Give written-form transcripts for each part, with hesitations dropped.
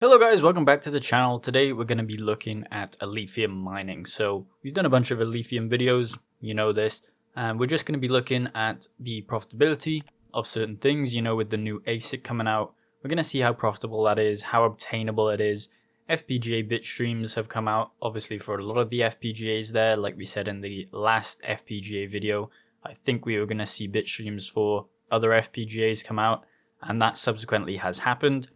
Hello guys, welcome back to the channel. Today we're going to be looking at Alephium mining. So we've done a bunch of Alephium videos, you know this, and we're just going to be looking at the profitability of certain things, with the new ASIC coming out. We're going to see how profitable that is, how obtainable it is. FPGA bit streams have come out, obviously for a lot of the FPGAs there, like we said in the last FPGA video. I think we were going to see bit streams for other FPGAs come out, and that subsequently has happened.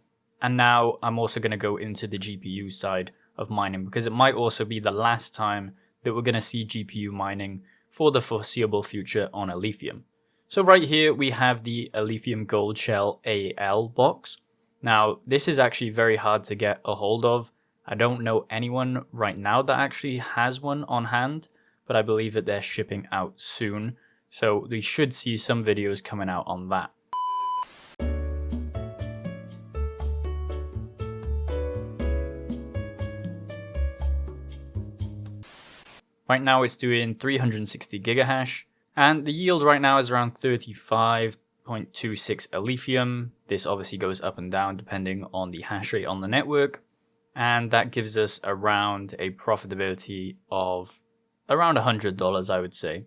And now I'm also going to go into the GPU side of mining because it might also be the last time that we're going to see GPU mining for the foreseeable future on Alephium. So right here we have the Alephium Gold Shell AL box. Now this is actually very hard to get a hold of. I don't know anyone right now that actually has one on hand, but I believe that they're shipping out soon. So we should see some videos coming out on that. Right now it's doing 360 gigahash, and the yield right now is around 35.26 Alephium. This obviously goes up and down depending on the hash rate on the network, and that gives us around a profitability of around $100, I would say.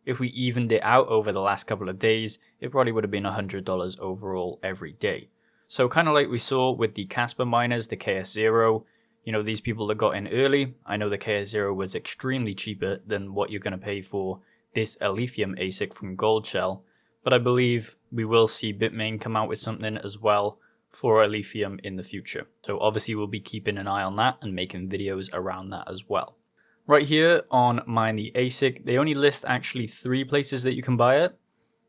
If we evened it out over the last couple of days, it probably would have been $100 overall every day. So kind of like we saw with the Casper miners, the KS0, these people that got in early. I know the KS0 was extremely cheaper than what you're going to pay for this Alephium ASIC from Gold Shell, but I believe we will see Bitmain come out with something as well for Alephium in the future. So obviously we'll be keeping an eye on that and making videos around that as well. Right here on Mine the ASIC, they only list actually 3 places that you can buy it.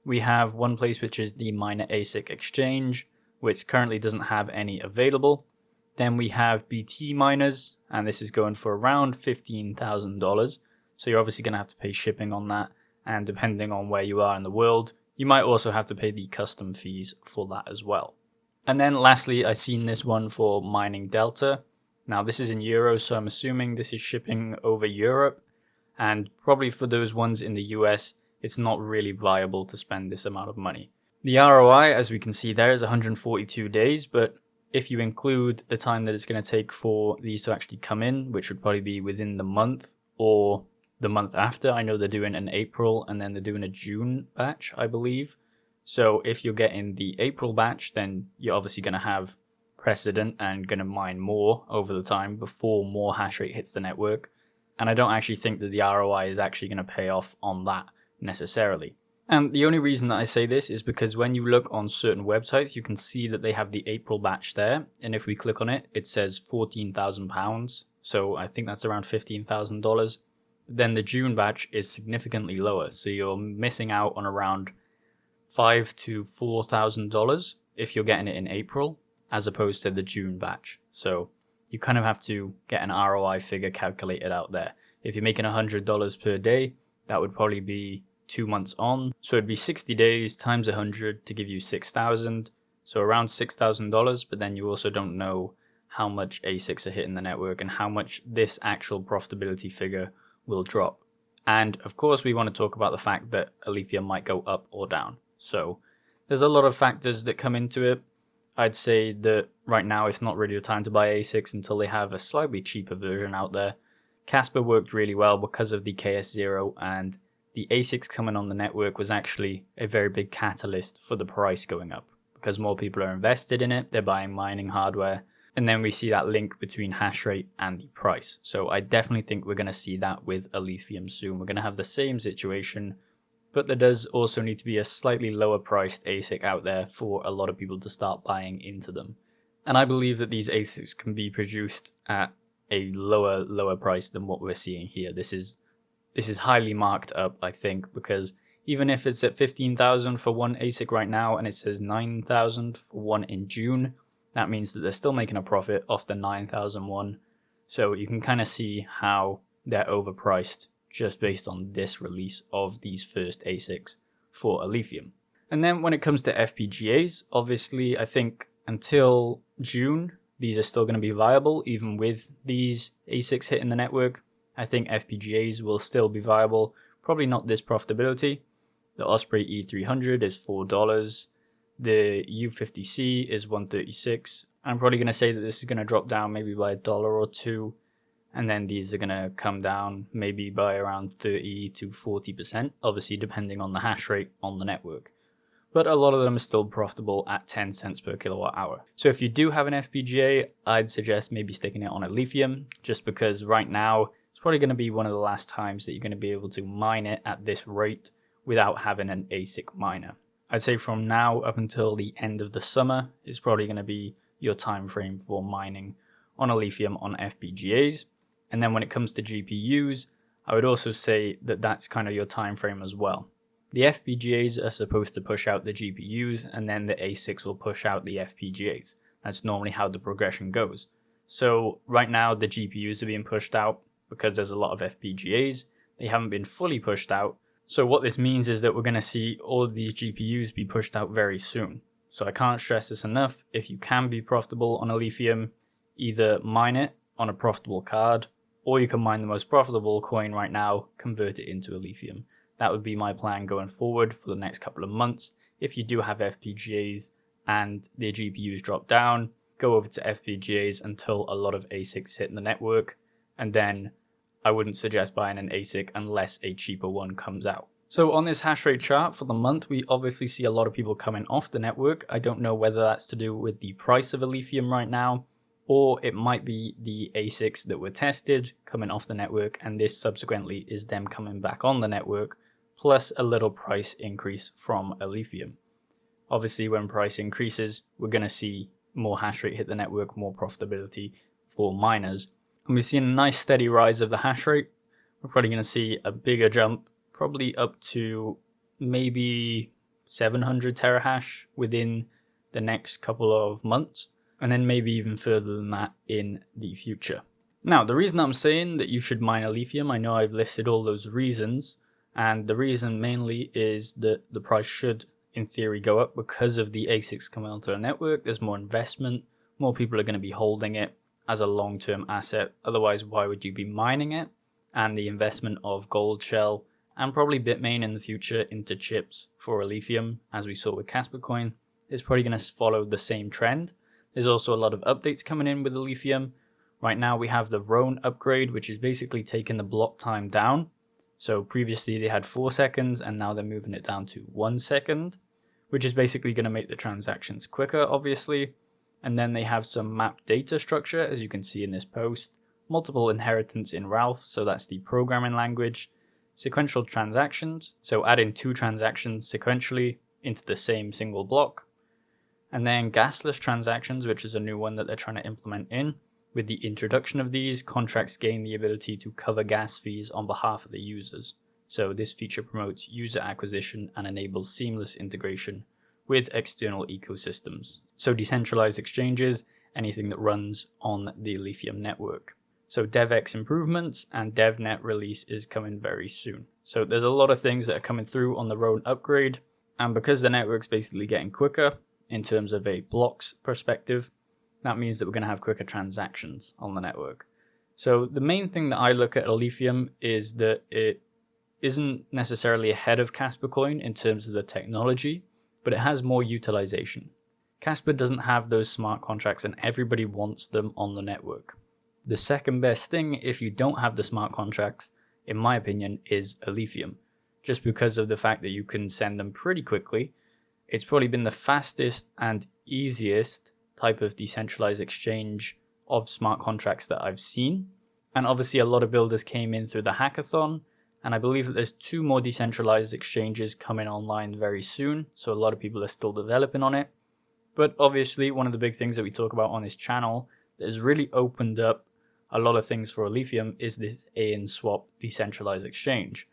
We have one place which is the Miner ASIC Exchange, which currently doesn't have any available. Then we have BT miners, and this is going for around $15,000. So you're obviously going to have to pay shipping on that. And depending on where you are in the world, you might also have to pay the custom fees for that as well. And then lastly, I've seen this one for Mining Delta. Now this is in euros, so I'm assuming this is shipping over Europe. And probably for those ones in the US, it's not really viable to spend this amount of money. The ROI, as we can see there, is 142 days, but if you include the time that it's going to take for these to actually come in, which would probably be within the month or the month after. I know they're doing an April and then they're doing a June batch, I believe. So if you're getting the April batch, then you're obviously going to have precedent and going to mine more over the time before more hash rate hits the network. And I don't actually think that the ROI is actually going to pay off on that necessarily. And the only reason that I say this is because when you look on certain websites, you can see that they have the April batch there. And if we click on it, it says £14,000. So I think that's around $15,000. Then the June batch is significantly lower. So you're missing out on around $5,000 to $4,000 if you're getting it in April, as opposed to the June batch. So you kind of have to get an ROI figure calculated out there. If you're making $100 per day, that would probably be 2 months on, so it'd be 60 days times 100 to give you 6,000, so around $6,000. But then you also don't know how much ASICs are hitting the network and how much this actual profitability figure will drop. And of course we want to talk about the fact that Alephium might go up or down, so there's a lot of factors that come into it. I'd say that right now it's not really the time to buy ASICs until they have a slightly cheaper version out there. Casper worked really well because of the KS0, and the ASICs coming on the network was actually a very big catalyst for the price going up because more people are invested in it, they're buying mining hardware, and then we see that link between hash rate and the price. So I definitely think we're going to see that with Alephium soon. We're going to have the same situation, but there does also need to be a slightly lower priced ASIC out there for a lot of people to start buying into them. And I believe that these ASICs can be produced at a lower price than what we're seeing here. This is highly marked up, I think, because even if it's at 15,000 for one ASIC right now and it says 9,000 for one in June, that means that they're still making a profit off the 9,000 one. So you can kind of see how they're overpriced just based on this release of these first ASICs for Alephium. And then when it comes to FPGAs, obviously I think until June, these are still going to be viable even with these ASICs hitting the network. I think FPGAs will still be viable, probably not this profitability. The Osprey E300 is $4. The U50C is $136. I'm probably going to say that this is going to drop down maybe by $1 or $2, and then these are going to come down maybe by around 30 to 40%, obviously depending on the hash rate on the network. But a lot of them are still profitable at 10 cents per kilowatt hour. So if you do have an FPGA, I'd suggest maybe sticking it on Alephium, just because right now it's probably going to be one of the last times that you're going to be able to mine it at this rate without having an ASIC miner. I'd say from now up until the end of the summer is probably going to be your time frame for mining on Alephium on FPGAs. And then when it comes to GPUs, I would also say that that's kind of your time frame as well. The FPGAs are supposed to push out the GPUs, and then the ASICs will push out the FPGAs. That's normally how the progression goes. So right now the GPUs are being pushed out because there's a lot of FPGAs. They haven't been fully pushed out. So what this means is that we're going to see all of these GPUs be pushed out very soon. So I can't stress this enough. If you can be profitable on Alephium, either mine it on a profitable card, or you can mine the most profitable coin right now, convert it into Alephium. That would be my plan going forward for the next couple of months. If you do have FPGAs and their GPUs drop down, go over to FPGAs until a lot of ASICs hit the network, and then I wouldn't suggest buying an ASIC unless a cheaper one comes out. So on this hash rate chart for the month, we obviously see a lot of people coming off the network. I don't know whether that's to do with the price of Alephium right now, or it might be the ASICs that were tested coming off the network, and this subsequently is them coming back on the network, plus a little price increase from Alephium. Obviously, when price increases, we're going to see more hash rate hit the network, more profitability for miners. And we've seen a nice steady rise of the hash rate. We're probably going to see a bigger jump, probably up to maybe 700 terahash within the next couple of months, and then maybe even further than that in the future. Now, the reason I'm saying that you should mine Alephium, I know I've listed all those reasons, and the reason mainly is that the price should, in theory, go up because of the ASICs coming onto the network. There's more investment, more people are going to be holding it as a long-term asset. Otherwise, why would you be mining it? And the investment of Gold Shell and probably Bitmain in the future into chips for Alephium, as we saw with Casper Coin, is probably going to follow the same trend. There's also a lot of updates coming in with Alephium. Right now we have the Rhone upgrade, which is basically taking the block time down. So previously they had 4 seconds, and now they're moving it down to 1 second, which is basically going to make the transactions quicker, obviously. And then they have some map data structure, as you can see in this post. Multiple inheritance in Ralph, so that's the programming language. Sequential transactions, so adding 2 transactions sequentially into the same single block. And then gasless transactions, which is a new one that they're trying to implement in. With the introduction of these, contracts gain the ability to cover gas fees on behalf of the users. So this feature promotes user acquisition and enables seamless integration with external ecosystems. So decentralized exchanges, anything that runs on the Alephium network. So DevX improvements and DevNet release is coming very soon. So there's a lot of things that are coming through on the Rhone upgrade, and because the network's basically getting quicker in terms of a blocks perspective, that means that we're going to have quicker transactions on the network. So the main thing that I look at Alephium is that it isn't necessarily ahead of Casper Coin in terms of the technology, but it has more utilization. Casper doesn't have those smart contracts and everybody wants them on the network. The second best thing, if you don't have the smart contracts, in my opinion, is Alephium. Just because of the fact that you can send them pretty quickly. It's probably been the fastest and easiest type of decentralized exchange of smart contracts that I've seen. And obviously a lot of builders came in through the hackathon, and I believe that there's 2 more decentralized exchanges coming online very soon, so a lot of people are still developing on it. But obviously one of the big things that we talk about on this channel that has really opened up a lot of things for Alephium is this ANSwap decentralized exchange.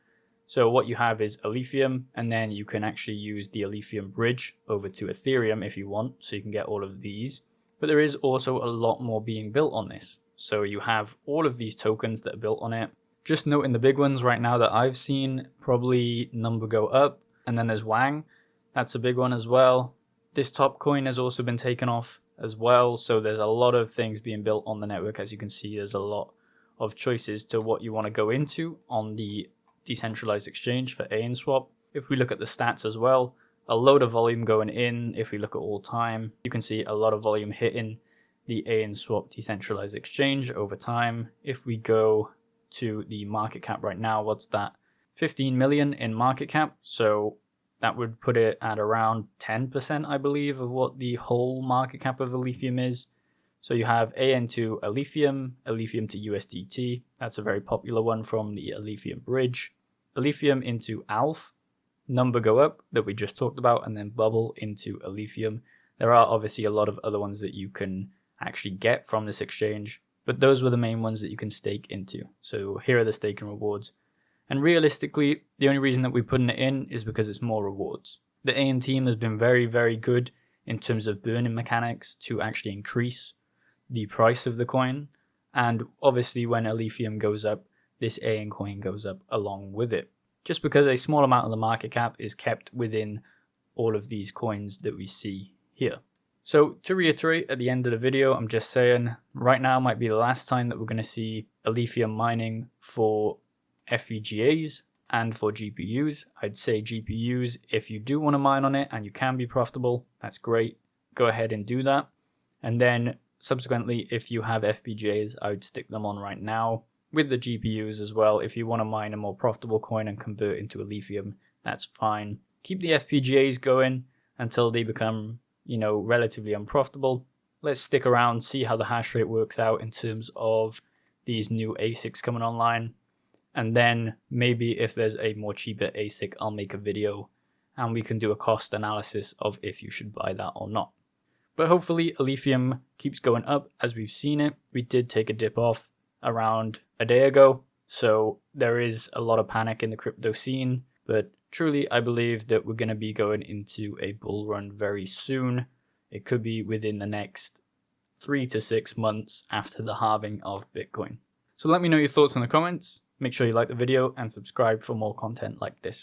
So what you have is Alephium, and then you can actually use the Alephium bridge over to Ethereum if you want, so you can get all of these. But there is also a lot more being built on this. So you have all of these tokens that are built on it. Just noting the big ones right now that I've seen, probably Number Go Up, and then there's Wang. That's a big one as well. This top coin has also been taken off as well, so there's a lot of things being built on the network. As you can see, there's a lot of choices to what you want to go into on the decentralized exchange for ANSwap. If we look at the stats as well, a load of volume going in. If we look at all time, you can see a lot of volume hitting the ANSwap decentralized exchange over time. If we go to the market cap right now, what's that? 15 million in market cap. So that would put it at around 10%, I believe, of what the whole market cap of Alephium is. So you have AN to Alephium, Alephium to USDT. That's a very popular one from the Alephium bridge. Alephium into ALPH, number go up that we just talked about, and then bubble into Alephium. There are obviously a lot of other ones that you can actually get from this exchange, but those were the main ones that you can stake into. So here are the staking rewards. And realistically, the only reason that we're putting it in is because it's more rewards. The AN team has been very, very good in terms of burning mechanics to actually increase the price of the coin. And obviously when Alephium goes up, this AN coin goes up along with it. Just because a small amount of the market cap is kept within all of these coins that we see here. So to reiterate at the end of the video, I'm just saying right now might be the last time that we're going to see Alephium mining for FPGAs and for GPUs. I'd say GPUs, if you do want to mine on it and you can be profitable, that's great. Go ahead and do that. And then subsequently, if you have FPGAs, I would stick them on right now with the GPUs as well. If you want to mine a more profitable coin and convert into Alephium, that's fine. Keep the FPGAs going until they become, relatively unprofitable. Let's stick around, see how the hash rate works out in terms of these new ASICs coming online. And then maybe if there's a more cheaper ASIC, I'll make a video and we can do a cost analysis of if you should buy that or not. But hopefully Alephium keeps going up as we've seen it. We did take a dip off around a day ago, so there is a lot of panic in the crypto scene. But truly, I believe that we're going to be going into a bull run very soon. It could be within the next 3 to 6 months after the halving of Bitcoin. So let me know your thoughts in the comments. Make sure you like the video and subscribe for more content like this.